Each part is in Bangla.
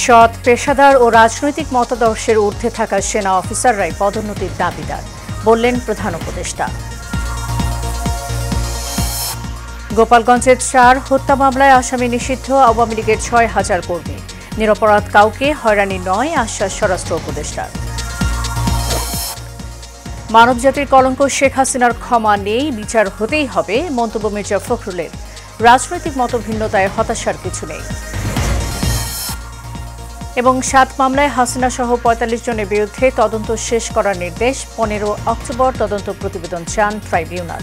সৎ, পেশাদার ও রাজনৈতিক মতাদর্শের ঊর্ধ্বে থাকা সেনা অফিসাররাই পদোন্নতির দাবিদার, বললেন প্রধান উপদেষ্টা। গোপালগঞ্জের 4 হত্যা মামলায় আসামি নিষিদ্ধ আওয়ামী লীগের 6,000 কর্মী। নিরপরাধ কাউকে হয়রানি নয়, আশ্বাস স্বরাষ্ট্র উপদেষ্টার। মানবজাতির কলঙ্ক শেখ হাসিনার ক্ষমা নেই, বিচার হতেই হবে, মন্তব্য মির্জা ফখরুলের। রাজনৈতিক মতভিন্নতায় হতাশার কিছু নেই। এবং 7 মামলায় হাসিনা সহ 45 জনের বিরুদ্ধে তদন্ত শেষ করার নির্দেশ। 15 অক্টোবর তদন্ত প্রতিবেদন চান ট্রাইব্যুনাল।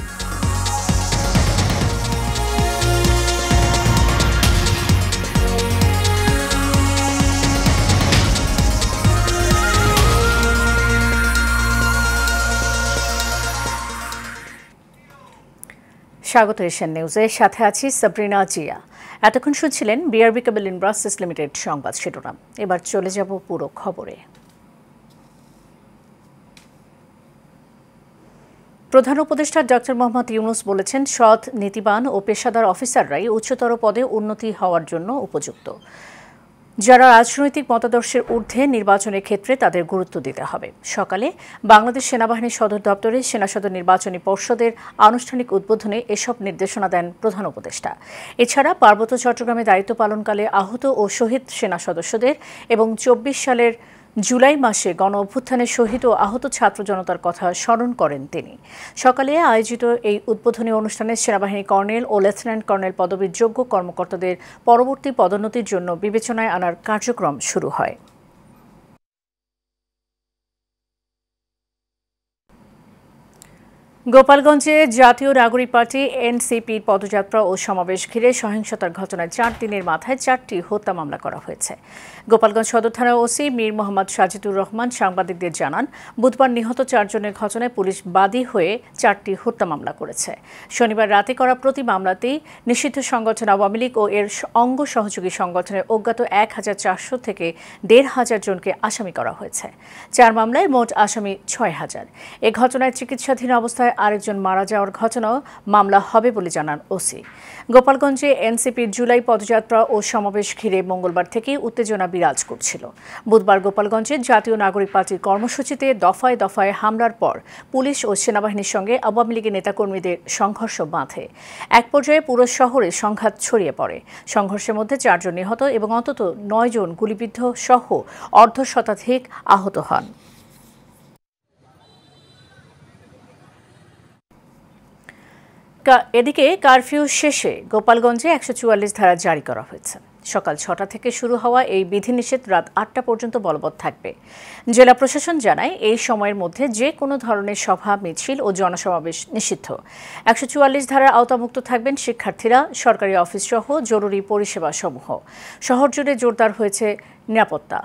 স্বাগত এশিয়ান নিউজে, সাথে আছি সাবরিনা জিয়া। এতক্ষণ শুনছিলেন বিআরবি কেবল ইন্ডাস্ট্রিজ লিমিটেড সংবাদ শিরোনাম। এবার চলে যাব পুরো খবরে। প্রধান উপদেষ্টা ডক্টর মোহাম্মদ ইউনূস বলেছেন, সৎ, নীতিবান ও পেশাদার অফিসাররাই উচ্চতর পদে উন্নতি হওয়ার জন্য উপযুক্ত। যারা রাজনৈতিক মতাদর্শের ঊর্ধ্বে নির্বাচনের ক্ষেত্রে তাদের গুরুত্ব দিতে হবে। সকালে বাংলাদেশ সেনাবাহিনীর সদর দপ্তরে সেনা সদর নির্বাচনী পর্ষদের আনুষ্ঠানিক উদ্বোধনে এসব নির্দেশনা দেন প্রধান উপদেষ্টা। এছাড়া পার্বত্য চট্টগ্রামে দায়িত্ব পালনকালে আহত ও শহীদ সেনা সদস্যদের এবং 24 সালের জুলাই মাসে গণ অভ্যুত্থানে শহীদ ও আহত ছাত্র জনতার কথা স্মরণ করেন তিনি। সকালে আয়োজিত এই উদ্বোধনী অনুষ্ঠানে সেনাবাহিনী কর্নেল ও লেফটেন্যান্ট কর্নেল পদবীর যোগ্য কর্মকর্তাদের পরবর্তী পদোন্নতির জন্য বিবেচনায় আনার কার্যক্রম শুরু হয়। গোপালগঞ্জে জাতীয় নাগরিক পার্টি এনসিপির পদযাত্রা ও সমাবেশ ঘিরে সহিংসতার ঘটনায় 4 দিনের মাথায় 4টি হত্যা মামলা করা হয়েছে। গোপালগঞ্জ সদর থানার ওসি মীর মোহাম্মদ সাজিদুর রহমান সাংবাদিকদের জানান, বুধবার নিহত 4 জনের ঘটনায় পুলিশ বাদী হয়ে 4টি হত্যা মামলা করেছে। শনিবার রাতে করা প্রতি মামলাতেই নিষিদ্ধ সংগঠন আওয়ামী লীগ ও এর অঙ্গ সহযোগী সংগঠনের অজ্ঞাত 1400 থেকে 1500 জনকে আসামি করা হয়েছে। 4 মামলায় মোট আসামি 6000। এ ঘটনায় চিকিৎসাধীন অবস্থায় আরেকজন মারা যাওয়ার ঘটনাও মামলা হবে বলে জানান ওসি। গোপালগঞ্জে এনসিপির জুলাই পদযাত্রা ও সমাবেশ ঘিরে মঙ্গলবার থেকে উত্তেজনা বিরাজ করছিল। বুধবার গোপালগঞ্জে জাতীয় নাগরিক পার্টির কর্মসূচিতে দফায় দফায় হামলার পর পুলিশ ও সেনাবাহিনীর সঙ্গে আওয়ামী লীগের নেতাকর্মীদের সংঘর্ষ বাধে। এক পর্যায়ে পুরো শহরে সংঘাত ছড়িয়ে পড়ে। সংঘর্ষের মধ্যে 4 জন নিহত এবং অন্তত 9 জন গুলিবিদ্ধ সহ অর্ধশতাধিক আহত হন। এদিকে কারফিউ শেষে গোপালগঞ্জে 144 ধারা জারি করা হয়েছে। সকাল 6টা থেকে শুরু হওয়া এই বিধিনিষেধ রাত 8টা পর্যন্ত বলবৎ থাকবে। জেলা প্রশাসন জানায়, এই সময়ের মধ্যে যে কোনো ধরনের সভা, মিছিল ও জনসমাবেশ নিষিদ্ধ। 144 ধারার আওতামুক্ত থাকবেন শিক্ষার্থীরা, সরকারি অফিস সহ জরুরি পরিষেবা সমূহ। শহর জুড়ে জোরদার হয়েছে নিরাপত্তা।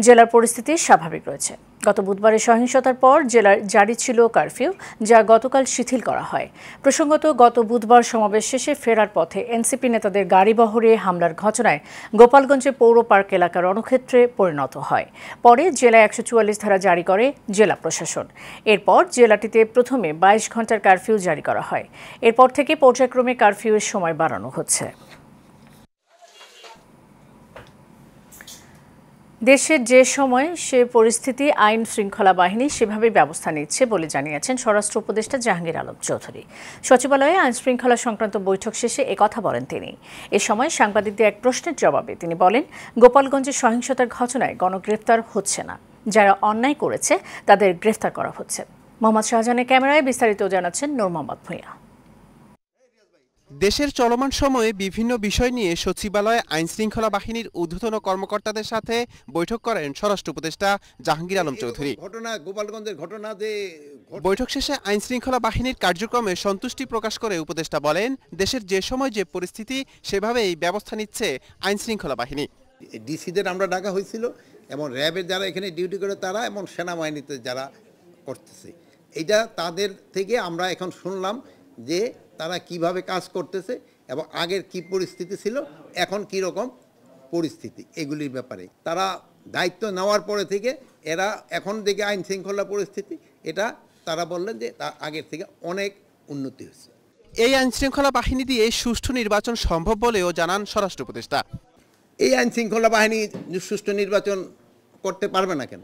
জেলার পরিস্থিতি স্বাভাবিক রয়েছে। গত বুধবারের সহিংসতার পর জেলার জারি ছিল কারফিউ, যা গতকাল শিথিল করা হয়। প্রসঙ্গত, গত বুধবার সমাবেশ শেষে ফেরার পথে এনসিপি নেতাদের গাড়িবহরে হামলার ঘটনায় গোপালগঞ্জে পৌর পার্ক এলাকা রণক্ষেত্রে পরিণত হয়। পরে জেলায় 144 ধারা জারি করে জেলা প্রশাসন। এরপর জেলাটিতে প্রথমে 22 ঘন্টার কারফিউ জারি করা হয়। এরপর থেকে পর্যায়ক্রমে কারফিউয়ের সময় বাড়ানো হচ্ছে। দেশের যে সময় সে পরিস্থিতি আইন শৃঙ্খলা বাহিনী সেভাবে ব্যবস্থা নিচ্ছে বলে জানিয়েছেন স্বরাষ্ট্র উপদেষ্টা জাহাঙ্গীর আলম চৌধুরী। সচিবালয়ে আইন শৃঙ্খলা সংক্রান্ত বৈঠক শেষে একথা বলেন তিনি। এ সময় সাংবাদিকদের এক প্রশ্নের জবাবে তিনি বলেন, গোপালগঞ্জের সহিংসতার ঘটনায় গণগ্রেফতার হচ্ছে না, যারা অন্যায় করেছে তাদের গ্রেফতার করা হচ্ছে। মোহাম্মদ শাহজাহানের ক্যামেরায় বিস্তারিত জানাচ্ছেন নূর মোহাম্মদ ভূঁইয়া। দেশের চলমান সময়ে বিভিন্ন বিষয় নিয়ে সচিবালয়ে আইনশৃঙ্খলা বাহিনীর ঊর্ধ্বতন কর্মকর্তাদের সাথে বৈঠক করেন স্বরাষ্ট্র উপদেষ্টা জাহাঙ্গীর আলম চৌধুরী। বৈঠক শেষে আইনশৃঙ্খলা বাহিনীর কার্যক্রমে সন্তুষ্টি প্রকাশ করে উপদেষ্টা বলেন, দেশের যে সময় যে পরিস্থিতি সেভাবেই ব্যবস্থা নিচ্ছে আইনশৃঙ্খলা বাহিনী। ডিসিদের আমরা ডাকা হয়েছিল এবং র্যাবের যারা এখানে ডিউটি করে তারা এবং সেনাবাহিনীতে যারা করতেছে, এইটা তাদের থেকে আমরা এখন শুনলাম যে তারা কিভাবে কাজ করতেছে এবং আগের কি পরিস্থিতি ছিল, এখন কি রকম পরিস্থিতি, এগুলির ব্যাপারে তারা দায়িত্ব নেওয়ার পরে থেকে এরা এখন দেখে আইন শৃঙ্খলা পরিস্থিতি এটা তারা বললেন যে তার আগের থেকে অনেক উন্নতি হয়েছে। এই আইনশৃঙ্খলা বাহিনী দিয়ে সুষ্ঠু নির্বাচন সম্ভব বলেও জানান স্বরাষ্ট্র উপদেষ্টা। এই আইন শৃঙ্খলা বাহিনী সুষ্ঠু নির্বাচন করতে পারবে না কেন?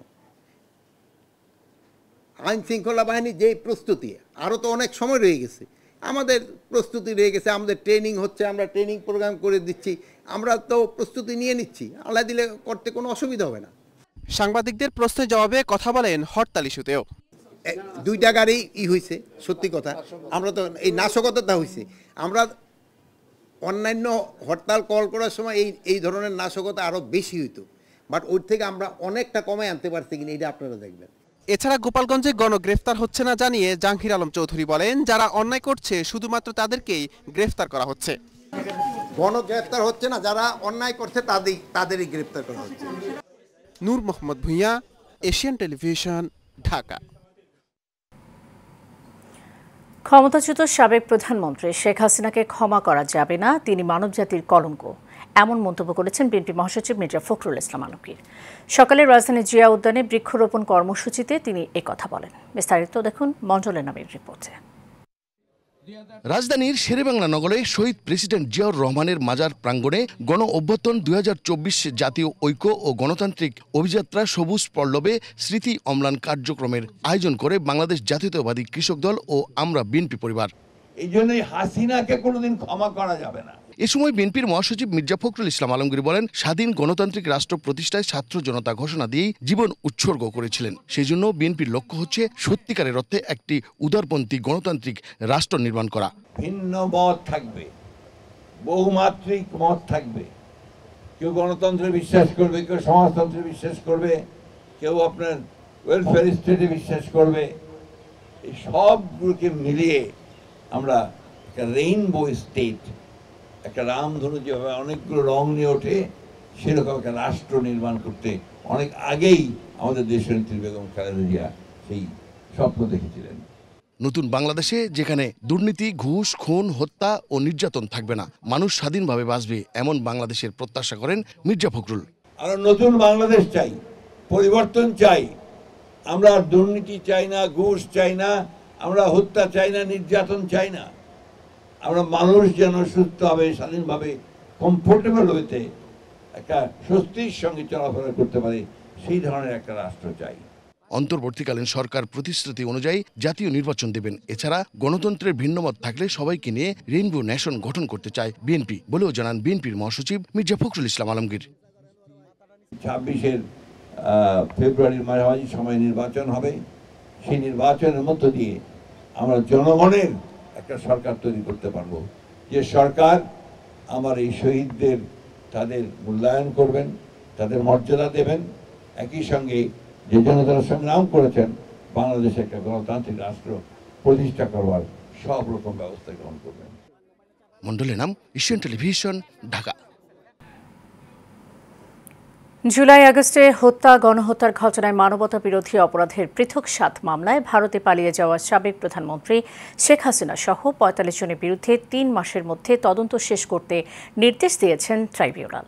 আইন শৃঙ্খলা বাহিনী যেই প্রস্তুতি, আরও তো অনেক সময় রয়ে গেছে, আমাদের প্রস্তুতি রয়ে গেছে, আমাদের ট্রেনিং হচ্ছে, আমরা ট্রেনিং প্রোগ্রাম করে দিচ্ছি, আমরা তো প্রস্তুতি নিয়ে নিচ্ছি, আল্লাহ দিলে করতে কোনো অসুবিধা হবে না। সাংবাদিকদের প্রশ্নের জবাবে কথা বলেন হরতাল ইস্যুতেও। 2টা গাড়ি হয়েছে, সত্যি কথা, আমরা তো এই নাশকতা হয়েছে, আমরা অন্যান্য হরতাল কল করার সময় এই ধরনের নাশকতা আরও বেশি হইতো, বাট ওর থেকে আমরা অনেকটা কমে আনতে পারছি কিনা এটা আপনারা দেখবেন। এছাড়া গোপালগঞ্জে গণগ্রেফতার হচ্ছে না জানিয়ে জাহাঙ্গীর আলম চৌধুরী বলেন, যারা অন্যায় করছে শুধুমাত্র তাদেরকেই গ্রেফতার করা হচ্ছে। গণগ্রেফতার হচ্ছে না, যারা অন্যায় করছে তাদেরই গ্রেফতার করা হচ্ছে। নূর মোহাম্মদ ভূঁইয়া, এশিয়ান টেলিভিশন, ঢাকা। ক্ষমতাচ্যুত সাবেক প্রধানমন্ত্রী শেখ হাসিনাকে ক্ষমা করা যাবে না, তিনি মানবজাতির কলঙ্ক, এমন মন্তব্য করেছেন বিএনপি মহাসচিব মির্জা ফখরুল ইসলাম আলমগীর। সকালে রাজধানীর জিয়া উদ্যানে বৃক্ষরোপণ কর্মসূচিতে তিনি একথা বলেন। বিস্তারিত দেখুন মন্ডলের নামের রিপোর্টে। রাজধানীর শেরেবাংলা নগরে শহীদ প্রেসিডেন্ট জিয়াউর রহমানের মাজার প্রাঙ্গণে গণ অভ্যর্থন 2024 জাতীয় ঐক্য ও গণতান্ত্রিক অভিযাত্রা সবুজ পল্লবে স্মৃতি অম্লান কার্যক্রমের আয়োজন করে বাংলাদেশ জাতীয়তাবাদী কৃষক দল ও আমরা বিএনপি পরিবার। এই জন্যই হাসিনাকে কোনোদিন ক্ষমা করা যাবে না। এ সময় বিএনপির মহাসচিব মির্জা ফখরুল ইসলাম আলমগীর বলেন, স্বাধীন গণতান্ত্রিক রাষ্ট্র প্রতিষ্ঠায় ছাত্র জনতা ঘোষণা দিয়েই জীবন উৎসর্গ করেছিলেন। সেই জন্য বিএনপির লক্ষ্য হচ্ছে সত্যিকারের অর্থে একটি উদারপন্থী গণতান্ত্রিক রাষ্ট্র নির্মাণ করা। ভিন্ন মত থাকবে, বহুমাত্রিক মত থাকবে, কেউ গণতন্ত্রে বিশ্বাস করবে, কেউ সমাজতন্ত্রে বিশ্বাস করবে, কেউ আপনার ওয়েলফেয়ার স্টেটে বিশ্বাস করবে। এই সবগুলোকে মিলিয়ে আমরা একটা রেইনবো স্টেট, একটা রামধনু যেভাবে অনেকগুলো রং নিয়ে ওঠে, সেরকম একটা রাষ্ট্র নির্মাণ করতে অনেক আগেই আমাদের দেশনেত্রী বেগম খালেদা জিয়া সেই স্বপ্ন দেখেছিলেন। নতুন বাংলাদেশে যেখানে দুর্নীতি, ঘুষ, খুন, হত্যা ও নির্যাতন থাকবে না, মানুষ স্বাধীনভাবে বাঁচবে, এমন বাংলাদেশের প্রত্যাশা করেন মির্জা ফখরুল। আর নতুন বাংলাদেশ চাই, পরিবর্তন চাই। আমরা দুর্নীতি চাই না, ঘুষ চাই না, আমরা হত্যা চাই না, নির্যাতন চাই না। আমরা মানুষ যেন সুস্থভাবে, স্বাধীনভাবে, কমফোর্টেবল হইতে একটা স্বস্তির সঙ্গে চলাফেরা করতে পারে, সেই ধরনের একটা রাষ্ট্র চাই। অন্তর্বর্তীকালীন সরকার প্রতিশ্রুতি অনুযায়ী জাতীয় নির্বাচন দেবেন। এছাড়া গণতন্ত্রের ভিন্নমত থাকলে সবাইকে নিয়ে রেইনবো নেশন গঠন করতে চায় বিএনপি বলেও জানান বিএনপির মহাসচিব মির্জা ফখরুল ইসলাম আলমগীর। 26 ফেব্রুয়ারির মাঝামাঝি সময় নির্বাচন হবে। সেই নির্বাচনের মধ্য দিয়ে আমরা জনগণের একটা সরকার তৈরি করতে পারবো, যে সরকার আমার এই শহীদদের তাদের মূল্যায়ন করবেন, তাদের মর্যাদা দেবেন, একই সঙ্গে যে জন্য তারা সংগ্রাম করেছেন বাংলাদেশে একটা গণতান্ত্রিক রাষ্ট্র প্রতিষ্ঠা করবার সব রকম ব্যবস্থা গ্রহণ করবেন। মন্ডলের নাম, এশিয়ান টেলিভিশন, ঢাকা। জুলাই আগস্টে হত্যা, গণহত্যার ঘটনায় মানবতা বিরোধী অপরাধের পৃথক 7 মামলায় ভারতে পালিয়ে যাওয়া সাবেক প্রধানমন্ত্রী শেখ হাসিনা সহ 45 জনের বিরুদ্ধে 3 মাসের মধ্যে তদন্ত শেষ করতে নির্দেশ দিয়েছেন ট্রাইব্যুনাল।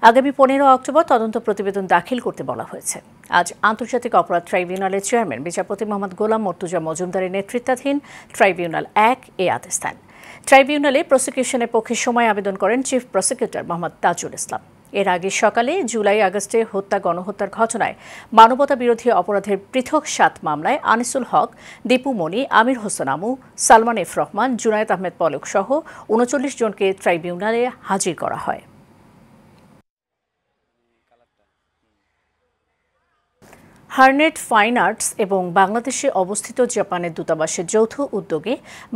আগামী 15 অক্টোবর তদন্ত প্রতিবেদন দাখিল করতে বলা হয়েছে। আজ আন্তর্জাতিক অপরাধ ট্রাইব্যুনালের চেয়ারম্যান বিচারপতি মোহাম্মদ গোলাম মর্তুজা মজুমদারের নেতৃত্বাধীন ট্রাইব্যুনাল 1 এ আদেশ দেন। ট্রাইব্যুনালে প্রসিকিউশনের পক্ষে সময় আবেদন করেন চিফ প্রসিকিউটর মোহাম্মদ তাজুল ইসলাম। এর আগে সকালে জুলাই আগস্টে হত্যা, গণহত্যার ঘটনায় মানবতা বিরোধী অপরাধের পৃথক 7 মামলায় আনিসুল হক, দীপু মনি, আমির হোসেন আমু, সালমান এফ রহমান, জুনায়েদ আহমেদ পলক সহ 39 জনকে ট্রাইব্যুনালে হাজির করা হয়। হার্নেট ফাইন আর্টস এবং বাংলাদেশে অবস্থিত জাপানের দূতাবাসের যৌথ উদ্যোগে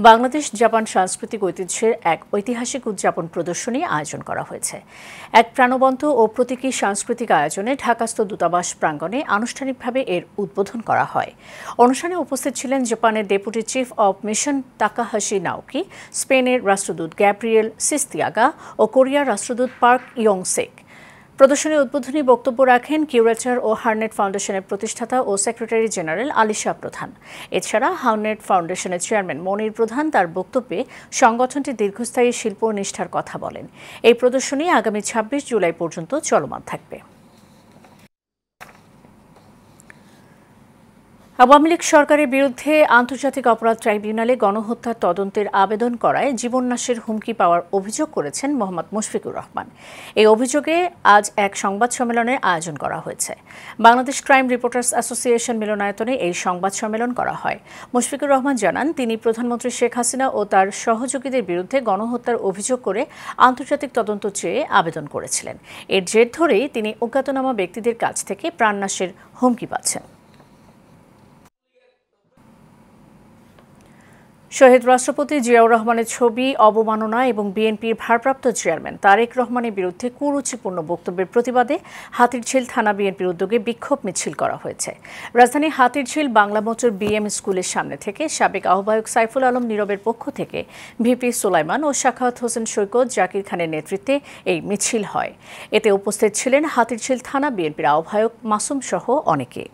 বাংলাদেশ জাপান সাংস্কৃতিক ঐতিহ্যের এক ঐতিহাসিক উদযাপন প্রদর্শনী আয়োজন করা হয়েছে। এক প্রাণবন্ত ও প্রতীকী সাংস্কৃতিক আয়োজনে ঢাকাস্থ দূতাবাস প্রাঙ্গণে আনুষ্ঠানিকভাবে এর উদ্বোধন করা হয়। অনুষ্ঠানে উপস্থিত ছিলেন জাপানের deputy chief of mission তাকাহাশি Naoki, স্পেনের রাষ্ট্রদূত গ্যাব্রিয়েল সিস্তিয়াগা ও কোরিয়ার রাষ্ট্রদূত পার্ক ইয়ং সেক। প্রদর্শনীর উদ্বোধনী বক্তব্য রাখেন কিউরেটর ও হার্নেট ফাউন্ডেশনের প্রতিষ্ঠাতা ও সেক্রেটারি জেনারেল আলিশা প্রধান। এছাড়া হার্নেট ফাউন্ডেশনের চেয়ারম্যান মনির প্রধান তার বক্তব্যে সংগঠনটির দীর্ঘস্থায়ী শিল্প নিষ্ঠার কথা বলেন। এই প্রদর্শনী আগামী 26 জুলাই পর্যন্ত চলমান থাকবে। আওয়ামী লীগ সরকারের বিরুদ্ধে আন্তর্জাতিক অপরাধ ট্রাইব্যুনালে গণহত্যার তদন্তের আবেদন করায় জীবননাশের হুমকি পাওয়ার অভিযোগ করেছেন মোহাম্মদ মুশফিকুর রহমান। এই অভিযোগে আজ এক সংবাদ সম্মেলনের আয়োজন করা হয়েছে। বাংলাদেশ ক্রাইম রিপোর্টার্স অ্যাসোসিয়েশন মিলনায়তনে এই সংবাদ সম্মেলন করা হয়। মুশফিকুর রহমান জানান, তিনি প্রধানমন্ত্রী শেখ হাসিনা ও তার সহযোগীদের বিরুদ্ধে গণহত্যার অভিযোগ করে আন্তর্জাতিক তদন্ত চেয়ে আবেদন করেছিলেন। এর জের ধরেই তিনি অজ্ঞাতনামা ব্যক্তিদের কাছ থেকে প্রাণনাশের হুমকি পাচ্ছেন। শহীদ রাষ্ট্রপতি জিয়াউর রহমানের ছবি অবমাননা এবং বিএনপির ভারপ্রাপ্ত চেয়ারম্যান তারেক রহমানের বিরুদ্ধে কুরুচিপূর্ণ বক্তব্যের প্রতিবাদে হাতিরঝিল থানা বিএনপির উদ্যোগে বিক্ষোভ মিছিল করা হয়েছে। রাজধানী হাতিরঝিল বাংলা মোটর বিএম স্কুলের সামনে থেকে সাবেক আহ্বায়ক সাইফুল আলম নীরবের পক্ষ থেকে ভিপি সুলাইমান ও সাখাওয়াত হোসেন সৈকত জাকির খানের নেতৃত্বে এই মিছিল হয়। এতে উপস্থিত ছিলেন হাতিরঝিল থানা বিএনপির আহ্বায়ক মাসুম সহ অনেকে।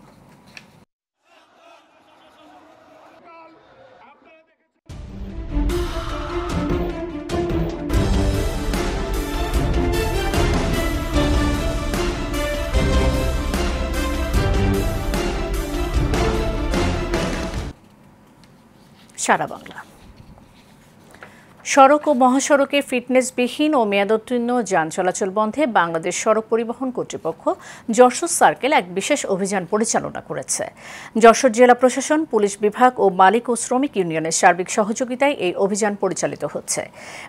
সারা বাংলা। সড়ক ও মহাসড়কে ফিটনেসবিহীন ও মেয়াদোত্তীর্ণ যান চলাচল বন্ধে বাংলাদেশ সড়ক পরিবহন কর্তৃপক্ষ যশোর সার্কেল এক বিশেষ অভিযান পরিচালনা করেছে। যশোর জেলা প্রশাসন, পুলিশ বিভাগ ও মালিক ও শ্রমিক ইউনিয়নের সার্বিক সহযোগিতায় এই অভিযান পরিচালিত হচ্ছে।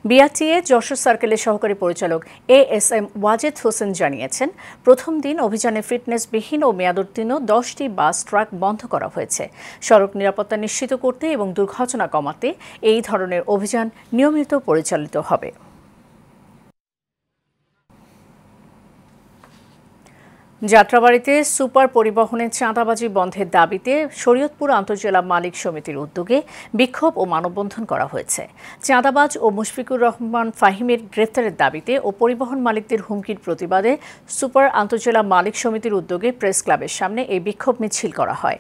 বিআরটিএ যশোর সার্কেলের সহকারী পরিচালক ASM ওয়াজেদ হোসেন জানিয়েছেন, প্রথম দিন অভিযানে ফিটনেসবিহীন ও মেয়াদোত্তীর্ণ 10টি বাস ট্রাক বন্ধ করা হয়েছে। সড়ক নিরাপত্তা নিশ্চিত করতে এবং দুর্ঘটনা কমাতে এই ধরনের অভিযান নিয়মিত পরিচালিত হবে। যাত্রাবাড়ীতে সুপার পরিবহনের চাঁদাবাজি বন্ধের দাবিতে শরীয়তপুর আন্তঃজেলা মালিক সমিতির উদ্যোগে বিক্ষোভ ও মানববন্ধন করা হয়েছে। চাঁদাবাজ ও মুশফিকুর রহমান ফাহিমের গ্রেফতারের দাবিতে ও পরিবহন মালিকদের হুমকির প্রতিবাদে সুপার আন্তঃজেলা মালিক সমিতির উদ্যোগে প্রেস ক্লাবের সামনে এই বিক্ষোভ মিছিল করা হয়।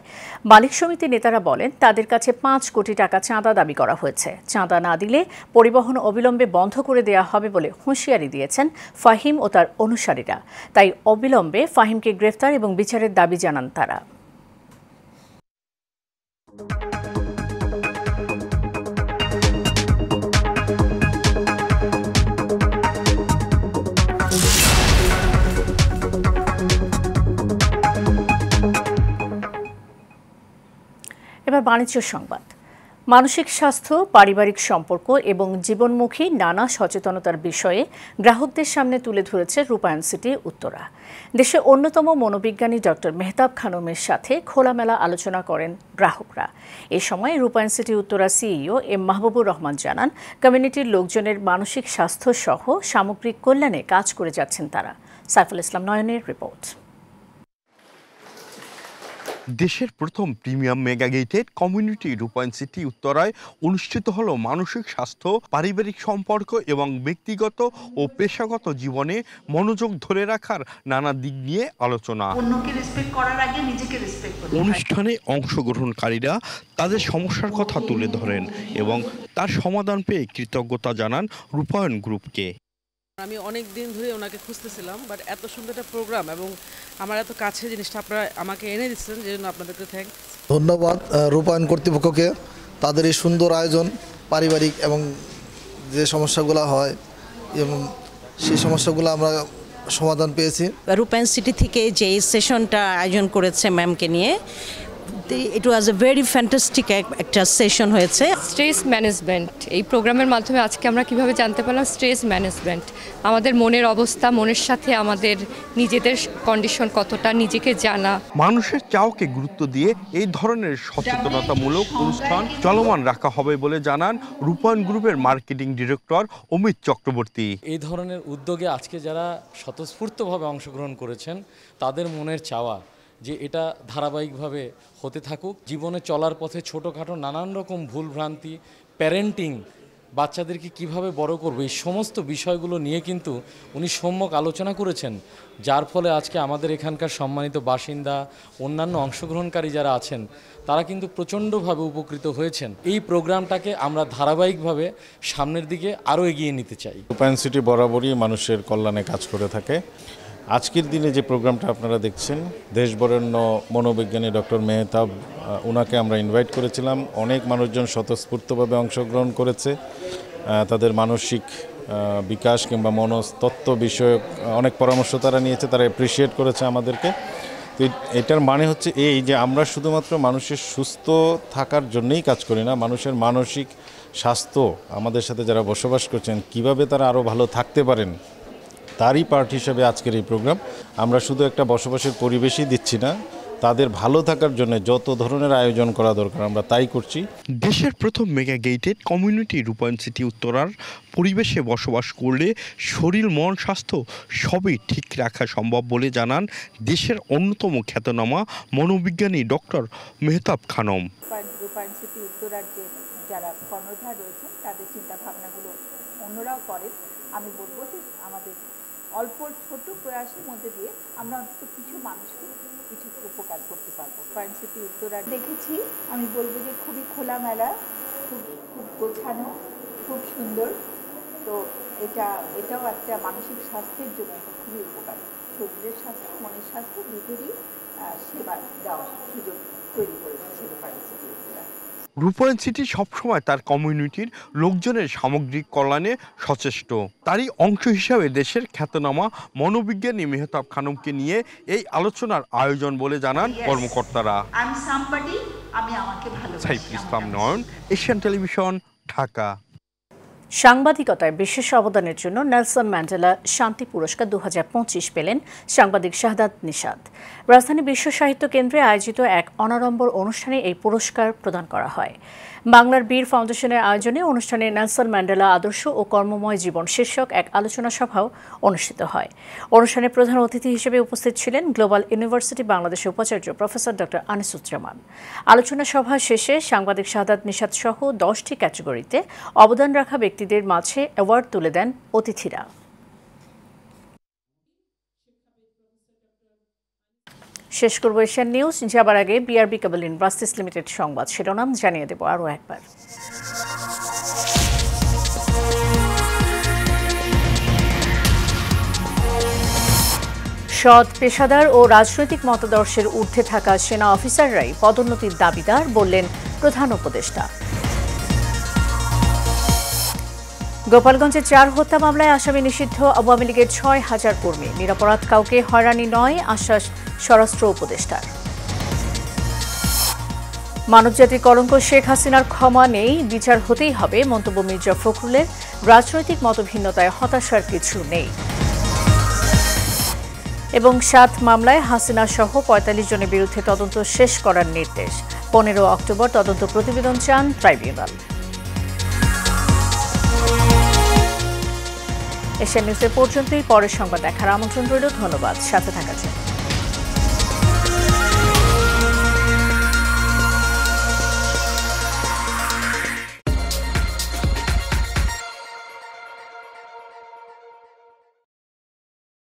মালিক সমিতির নেতারা বলেন, তাদের কাছে 5 কোটি টাকা চাঁদা দাবি করা হয়েছে। চাঁদা না দিলে পরিবহন অবিলম্বে বন্ধ করে দেওয়া হবে বলে হুঁশিয়ারি দিয়েছেন ফাহিম ও তার অনুসারীরা। তাই অবিলম্বে ফাহিমকে গ্রেফতার এবং বিচারের দাবি জানান তারা। এবার বাণিজ্য সংবাদ। মানসিক স্বাস্থ্য, পারিবারিক সম্পর্ক এবং জীবনমুখী নানা সচেতনতার বিষয়ে গ্রাহকদের সামনে তুলে ধরেছে রূপায়ণ সিটি উত্তরা। দেশের অন্যতম মনোবিজ্ঞানী ডক্টর মেহতাব খানমের সাথে খোলামেলা আলোচনা করেন গ্রাহকরা। এ সময় Rupayan city Uttara CEO M Mahbubur Rahman জানান, কমিউনিটির লোকজনের মানসিক স্বাস্থ্য সহ সামগ্রিক কল্যাণে কাজ করে যাচ্ছেন তারা। সাইফুল ইসলাম নয়নের রিপোর্ট। দেশের প্রথম প্রিমিয়াম মেগা গেটেড কমিউনিটি রূপায়ণ সিটি উত্তরায় অনুষ্ঠিত হলো মানসিক স্বাস্থ্য, পারিবারিক সম্পর্ক এবং ব্যক্তিগত ও পেশাগত জীবনে মনোযোগ ধরে রাখার নানা দিক নিয়ে আলোচনা। অনুষ্ঠানে অংশগ্রহণকারীরা তাদের সমস্যার কথা তুলে ধরেন এবং তার সমাধান পেয়ে কৃতজ্ঞতা জানান রূপায়ণ গ্রুপকে। আমি অনেক দিন ধরে ওনাকে খুঁজতেছিলাম, বাট এত সুন্দর একটা প্রোগ্রাম এবং আমার এত কাছে জিনিসটা আপনারা আমাকে এনে দিচ্ছেন, যে জন্য আপনাদেরকে থ্যাঙ্কস। ধন্যবাদ রূপায়ণ কর্তৃপক্ষকে, তাদের এই সুন্দর আয়োজন, পারিবারিক এবং যে সমস্যাগুলো হয় এবং সেই সমস্যাগুলো আমরা সমাধান পেয়েছি। রূপায়ণ সিটি থেকে যে সেশনটা আয়োজন করেছে ম্যামকে নিয়ে, ইট ওয়াজ এ ভেরি ফ্যান্টাস্টিক একটা সেশন হয়েছে। স্ট্রেস ম্যানেজমেন্ট, এই প্রোগ্রামের মাধ্যমে আজকে আমরা কিভাবে জানতে পারলাম স্ট্রেস ম্যানেজমেন্ট, আমাদের মনের অবস্থা, মনের সাথে আমাদের নিজেদের কন্ডিশন কতটা, নিজেকে জানা। মানুষের চাওকে গুরুত্ব দিয়ে এই ধরনের সচেতনতামূলক অনুষ্ঠান চলমান রাখা হবে বলে জানান রূপায়ণ গ্রুপের মার্কেটিং ডিরেক্টর অমিত চক্রবর্তী। এই ধরনের উদ্যোগে আজকে যারা স্বতঃস্ফূর্তভাবে অংশগ্রহণ করেছেন, তাদের মনের চাওয়া যে এটা ধারাবাহিকভাবে হতে থাকুক। জীবনে চলার পথে ছোটোখাটো নানান রকম ভুলভ্রান্তি, প্যারেন্টিং, বাচ্চাদেরকে কিভাবে বড় করবে, এই সমস্ত বিষয়গুলো নিয়ে কিন্তু উনি সম্যক আলোচনা করেছেন, যার ফলে আজকে আমাদের এখানকার সম্মানিত বাসিন্দা, অন্যান্য অংশগ্রহণকারী যারা আছেন, তারা কিন্তু প্রচণ্ডভাবে উপকৃত হয়েছেন। এই প্রোগ্রামটাকে আমরা ধারাবাহিকভাবে সামনের দিকে আরও এগিয়ে নিতে চাই। রূপায়ণ সিটি বরাবরই মানুষের কল্যাণে কাজ করে থাকে। আজকের দিনে যে প্রোগ্রামটা আপনারা দেখছেন, দেশবরেণ্য মনোবিজ্ঞানী ডক্টর মেহতাব, ওনাকে আমরা ইনভাইট করেছিলাম। অনেক মানুষজন স্বতঃস্ফূর্তভাবে অংশগ্রহণ করেছে। তাদের মানসিক বিকাশ কিংবা মনস্তত্ত্ব বিষয়ক অনেক পরামর্শ তারা নিয়েছে, তারা অ্যাপ্রিসিয়েট করেছে আমাদেরকে। তো এটার মানে হচ্ছে এই যে আমরা শুধুমাত্র মানুষের সুস্থ থাকার জন্যই কাজ করি না, মানুষের মানসিক স্বাস্থ্য, আমাদের সাথে যারা বসবাস করছেন কিভাবে তারা আরও ভালো থাকতে পারেন, তারই পার্ট হিসেবে আজকের এই প্রোগ্রাম। আমরা শুধু একটা বসবাসের পরিবেশই দিচ্ছি না, তাদের ভালো থাকার জন্য যত ধরনের আয়োজন করা দরকার আমরা তাই করছি। দেশের প্রথম মেগা গেটেড কমিউনিটি রূপায়ণ সিটি উত্তরার পরিবেশে বসবাস করলে শরীর, মন, স্বাস্থ্য সবই ঠিক রাখা সম্ভব বলে জানান দেশের অন্যতম খ্যাতনামা মনোবিজ্ঞানী ডক্টর মেহতাব খানম। রূপায়ণ সিটি উত্তরার যে যারা কর্ণধার রয়েছেন তাদের চিন্তা ভাবনাগুলো অন্যরাও করেন। আমি বলবো যে আমাদের অল্প ছোট প্রয়াসের মধ্যে দিয়ে আমরা অন্তত কিছু মানুষকে কিছু উপকার করতে পারবো। রূপায়ণ সিটি উত্তরা দেখেছি, আমি বলবো যে খুবই খোলামেলা, খুব গোছানো, খুব সুন্দর। তো এটাও একটা মানসিক স্বাস্থ্যের জন্য এটা খুবই উপকার। শরীরের স্বাস্থ্য, মনের স্বাস্থ্য দুটোরই সেবা দেওয়ার সুযোগ তৈরি করে দিচ্ছে রূপায়ণ সিটি উত্তরা। রূপায়ণ সিটি সবসময় তার কমিউনিটির লোকজনের সামগ্রিক কল্যাণে সচেষ্ট। তারই অংশ হিসাবে দেশের খ্যাতনামা মনোবিজ্ঞানী মেহতাব খানমকে নিয়ে এই আলোচনার আয়োজন বলে জানান কর্মকর্তারা। সাইফুল ইসলাম নয়ন, এশিয়ান টেলিভিশন, ঢাকা। সাংবাদিকতায় বিশেষ অবদানের জন্য নেলসন ম্যান্ডেলা শান্তি পুরস্কার 2025 পেলেন সাংবাদিক শাহাদাত নিশাত। রাজধানী বিশ্ব সাহিত্য কেন্দ্রে আয়োজিত এক অনাড়ম্বর অনুষ্ঠানে এই পুরস্কার প্রদান করা হয়। বাংলার বীর ফাউন্ডেশনের আয়োজনে অনুষ্ঠানে নেলসন ম্যান্ডেলা আদর্শ ও কর্মময় জীবন শীর্ষক এক আলোচনা সভাও অনুষ্ঠিত হয়। অনুষ্ঠানে প্রধান অতিথি হিসেবে উপস্থিত ছিলেন গ্লোবাল ইউনিভার্সিটি বাংলাদেশের উপাচার্য প্রফেসর ডক্টর আনিসুজ্জামান। আলোচনা সভা শেষে সাংবাদিক শাহাদাত নিশাত সহ 10টি ক্যাটাগরিতে অবদান রাখা ব্যক্তিদের মাঝে অ্যাওয়ার্ড তুলে দেন অতিথিরা। শেষ করব এশিয়ান নিউজ। যাবার আগে বিআরবি কেবল ইন্ডাস্ট্রিজ লিমিটেড সংবাদ শিরোনাম জানিয়ে দেব আরও একবার। সৎ, পেশাদার ও রাজনৈতিক মতাদর্শের ঊর্ধ্বে থাকা সেনা অফিসাররাই পদোন্নতির দাবিদার বললেন প্রধান উপদেষ্টা। গোপালগঞ্জে 4 হত্যা মামলায় আসামি নিষিদ্ধ আওয়ামী লীগের 6,000 কর্মী। নিরপরাধ কাউকে হয়রানি নয়, আশ্বাস স্বরাষ্ট্র উপদেষ্টার। মানবজাতির কলঙ্ক শেখ হাসিনার ক্ষমা নেই, বিচার হতেই হবে মন্তব্য মির্জা ফখরুলের। রাজনৈতিক মতভিন্নতায় হতাশার কিছু নেই। এবং 7 মামলায় হাসিনা সহ 45 জনের বিরুদ্ধে তদন্ত শেষ করার নির্দেশ। 15 অক্টোবর তদন্ত প্রতিবেদন চান ট্রাইব্যুনাল। এশিয়ান নিউজের পর্যন্তই, পরের সংবাদ দেখার আমন্ত্রণ রইল। ধন্যবাদ, সাথে থাকার জন্য।